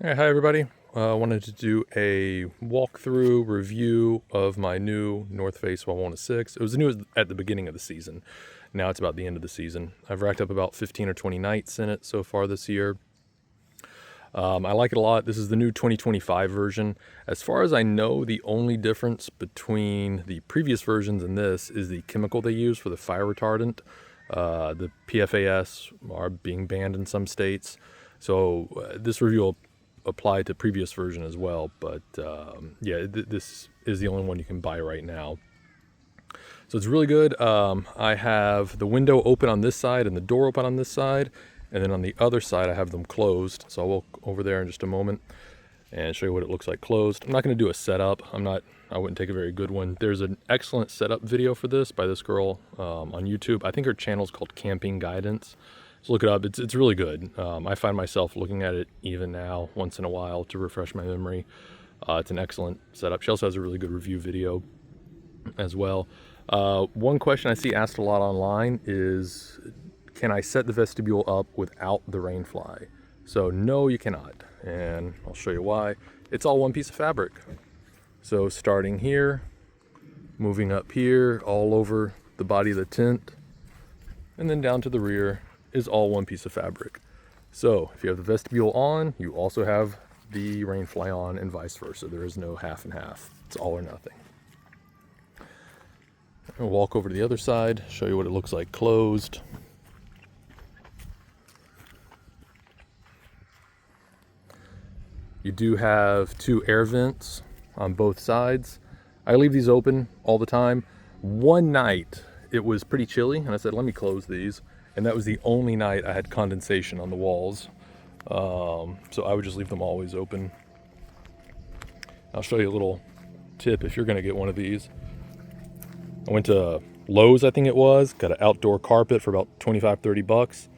Hi everybody. I wanted to do a walkthrough review of my new North Face Wawona 6. It was new at the beginning of the season. Now it's about the end of the season. I've racked up about 15 or 20 nights in it so far this year. I like it a lot. This is the new 2025 version. As far as I know, the only difference between the previous versions and this is the chemical they use for the fire retardant. The PFAS are being banned in some states. So this review will apply to previous version as well. But this is the only one you can buy right now. So it's really good. I have the window open on this side and the door open on this side. And then on the other side, I have them closed. So I'll walk over there in just a moment and show you what it looks like closed. I'm not going to do a setup. I wouldn't take a very good one. There's an excellent setup video for this by this girl on YouTube. I think her channel is called Camping Guidance. So look it up. It's really good. I find myself looking at it even now once in a while to refresh my memory. It's an excellent setup. She also has a really good review video as well. One question I see asked a lot online is, can I set the vestibule up without the rain fly? So no, you cannot. And I'll show you why. It's all one piece of fabric. So starting here, moving up here, all over the body of the tent, and then down to the rear is all one piece of fabric. So if you have the vestibule on, you also have the rain fly on, and vice versa. There is no half and half. It's all or nothing. I'll walk over to the other side, show you what it looks like closed. You do have two air vents on both sides. I leave these open all the time. One night it was pretty chilly and I said, let me close these. And that was the only night I had condensation on the walls. So I would just leave them always open. I'll show you a little tip if you're gonna get one of these. I went to Lowe's, I think it was, got an outdoor carpet for about 25, 30 bucks.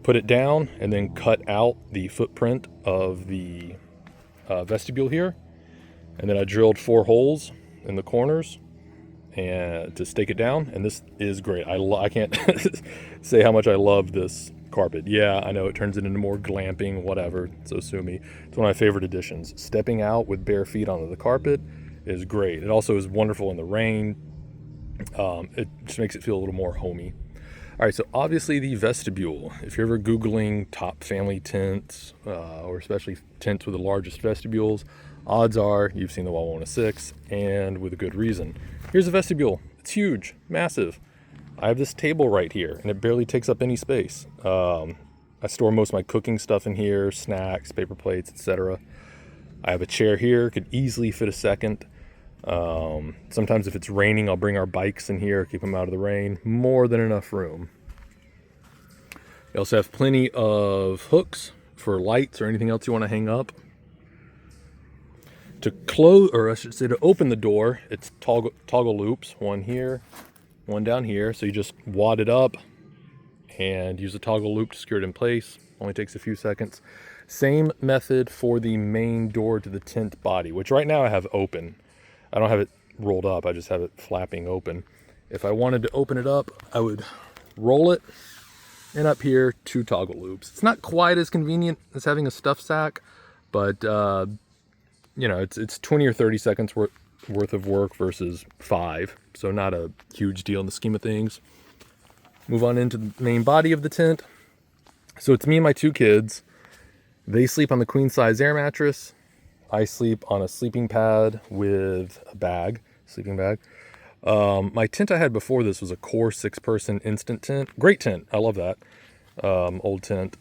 Put it down and then cut out the footprint of the vestibule here. And then I drilled 4 holes in the corners and to stake it down. And this is great. I can't say how much I love this carpet. Yeah, I know it turns it into more glamping, whatever. So sue me. It's one of my favorite additions. Stepping out with bare feet onto the carpet is great. It also is wonderful in the rain. It just makes it feel a little more homey. All right, so obviously the vestibule, if you're ever Googling top family tents, or especially tents with the largest vestibules, odds are you've seen the Wawona 6, and with a good reason. Here's a vestibule. It's huge, massive. I have this table right here, and it barely takes up any space. I store most of my cooking stuff in here, snacks, paper plates, etc. I have a chair here, could easily fit a second. Sometimes if it's raining, I'll bring our bikes in here, keep them out of the rain. More than enough room. You also have plenty of hooks for lights or anything else you want to hang up. To close, or I should say to open the door, it's toggle loops. One here, one down here. So you just wad it up and use a toggle loop to secure it in place. Only takes a few seconds. Same method for the main door to the tent body, which right now I have open. I don't have it rolled up, I just have it flapping open. If I wanted to open it up, I would roll it, and up here, 2 toggle loops. It's not quite as convenient as having a stuff sack, but it's 20 or 30 seconds worth of work versus 5, so not a huge deal in the scheme of things. Move on into the main body of the tent. So it's me and my 2 kids. They sleep on the queen size air mattress. I sleep on a sleeping pad with a sleeping bag. My tent I had before this was a Core 6-person instant tent. Great tent, I love that. Old tent.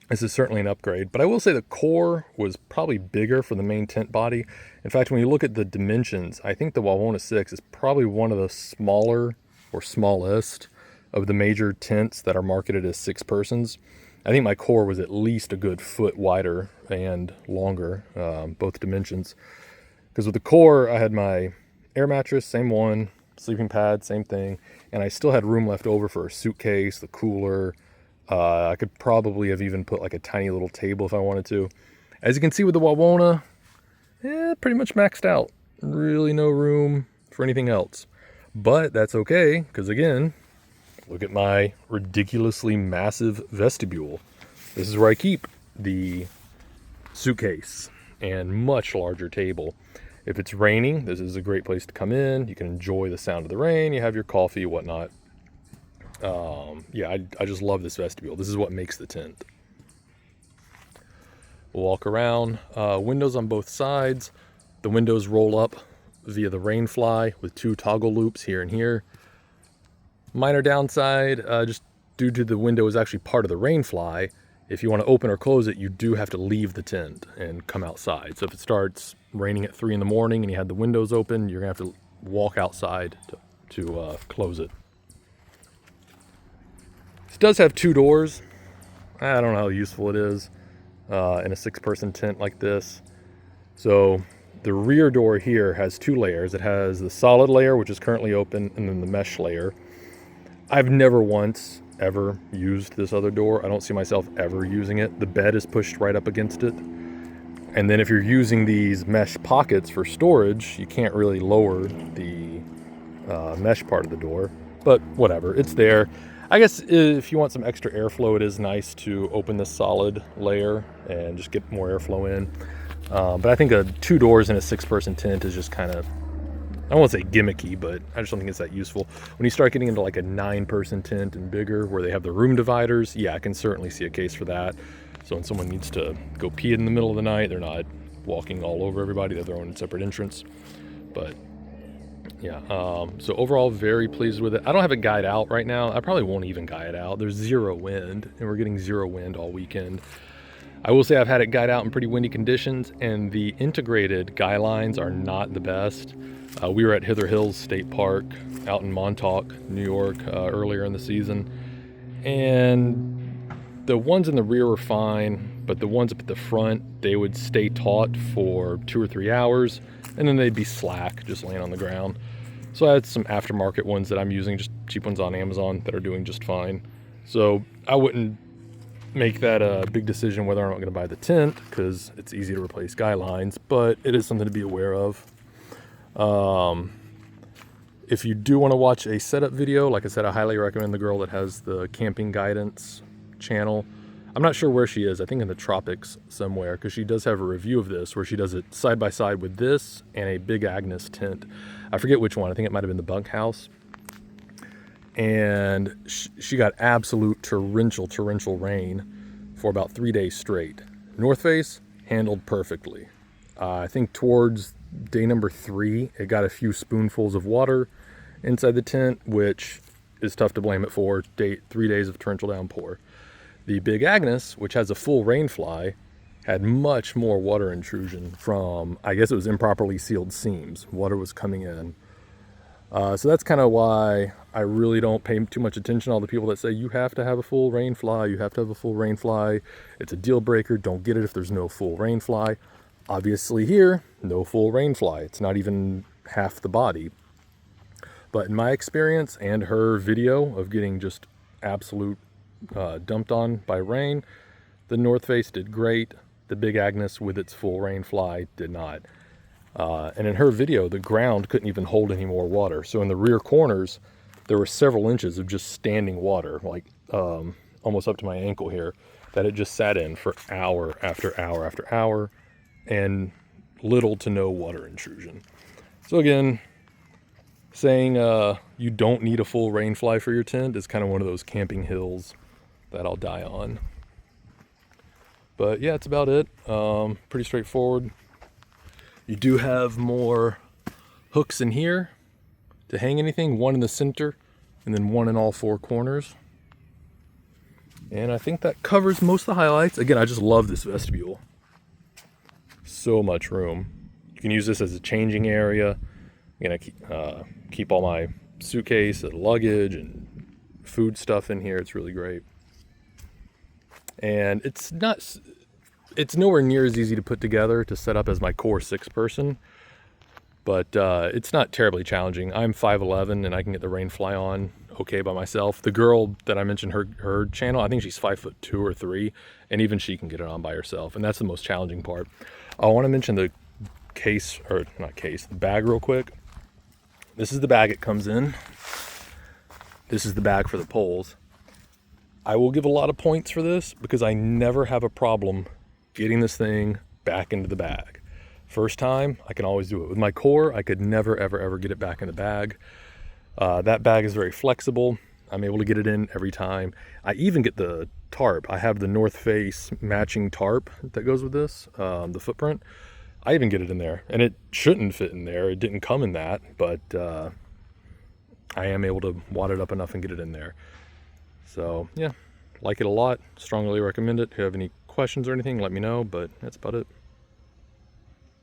This is certainly an upgrade, but I will say the Core was probably bigger for the main tent body. In fact, when you look at the dimensions, I think the Wawona 6 is probably one of the smaller or smallest of the major tents that are marketed as 6 persons. I think my Core was at least a good foot wider and longer, both dimensions. Because with the Core, I had my air mattress, same one, sleeping pad, same thing, and I still had room left over for a suitcase, the cooler. I could probably have even put like a tiny little table if I wanted to. As you can see with the Wawona, pretty much maxed out. Really no room for anything else. But that's okay, because again, look at my ridiculously massive vestibule. This is where I keep the suitcase and much larger table. If it's raining, this is a great place to come in. You can enjoy the sound of the rain. You have your coffee, whatnot. Yeah, I just love this vestibule. This is what makes the tent. We'll walk around. Windows on both sides. The windows roll up via the rain fly with 2 toggle loops here and here. Minor downside, just due to the window is actually part of the rain fly. If you want to open or close it, you do have to leave the tent and come outside. So if it starts raining at 3 in the morning and you had the windows open, you're gonna have to walk outside to close it. This does have 2 doors. I don't know how useful it is in a 6-person tent like this. So the rear door here has 2 layers. It has the solid layer, which is currently open, and then the mesh layer. I've never once ever used this other door. I don't see myself ever using it. The bed is pushed right up against it. And then if you're using these mesh pockets for storage, you can't really lower the mesh part of the door, but whatever, it's there. I guess if you want some extra airflow, it is nice to open the solid layer and just get more airflow in. But I think 2 doors in a 6-person tent is just kind of, I won't say gimmicky, but I just don't think it's that useful. When you start getting into like a 9-person tent and bigger, where they have the room dividers, yeah, I can certainly see a case for that. So when someone needs to go pee in the middle of the night, they're not walking all over everybody, they have their own separate entrance. But yeah, so overall, very pleased with it. I don't have it guyed out right now. I probably won't even guy it out. There's 0 wind, and we're getting 0 wind all weekend. I will say I've had it guyed out in pretty windy conditions, and the integrated guy lines are not the best. We were at Hither Hills State Park out in Montauk, New York, earlier in the season, and the ones in the rear were fine, but the ones up at the front, they would stay taut for 2 or 3 hours, and then they'd be slack, just laying on the ground. So I had some aftermarket ones that I'm using, just cheap ones on Amazon that are doing just fine. So I wouldn't make that a big decision whether or not I'm going to buy the tent, because it's easy to replace guy lines, but it is something to be aware of. If you do want to watch a setup video, like I said, I highly recommend the girl that has the camping guidance channel. I'm not sure where she is. I think in the tropics somewhere, because she does have a review of this where she does it side by side with this and a Big Agnes tent. I forget which one. I think it might have been the bunkhouse. And she got absolute torrential rain for about 3 days straight. North Face handled perfectly. I think towards day number 3, it got a few spoonfuls of water inside the tent, which is tough to blame it for. 3 days of torrential downpour. The Big Agnes, which has a full rain fly, had much more water intrusion from, I guess it was improperly sealed seams. Water was coming in. So that's kind of why I really don't pay too much attention to all the people that say you have to have a full rain fly, you have to have a full rain fly. It's a deal breaker. Don't get it if there's no full rain fly. Obviously here, no full rain fly. It's not even half the body. But in my experience and her video of getting just absolute dumped on by rain, the North Face did great. The Big Agnes with its full rain fly did not. And in her video, the ground couldn't even hold any more water. So in the rear corners, there were several inches of just standing water, like almost up to my ankle here, that it just sat in for hour after hour after hour, and little to no water intrusion. So again, saying you don't need a full rain fly for your tent is kind of one of those camping hills that I'll die on. But yeah, that's about it. Pretty straightforward. You do have more hooks in here to hang anything, one in the center and then one in all 4 corners. And I think that covers most of the highlights. Again, I just love this vestibule. So much room. You can use this as a changing area. I'm gonna keep all my suitcase and luggage and food stuff in here. It's really great. And it's nowhere near as easy to put together to set up as my core 6-person, but it's not terribly challenging. I'm 5'11" and I can get the rain fly on okay by myself. The girl that I mentioned, her channel, I think she's 5'2" or 3", and even she can get it on by herself, and that's the most challenging part. I want to mention the the bag real quick. This is the bag it comes in. This is the bag for the poles. I will give a lot of points for this because I never have a problem getting this thing back into the bag. First time, I can always do it. With my core, I could never, ever, ever get it back in the bag. That bag is very flexible. I'm able to get it in every time. I even get the tarp. I have the North Face matching tarp that goes with this, the footprint. I even get it in there, and it shouldn't fit in there. It didn't come in that, but I am able to wad it up enough and get it in there. So yeah, like it a lot. Strongly recommend it. If you have any questions or anything, let me know, but that's about it.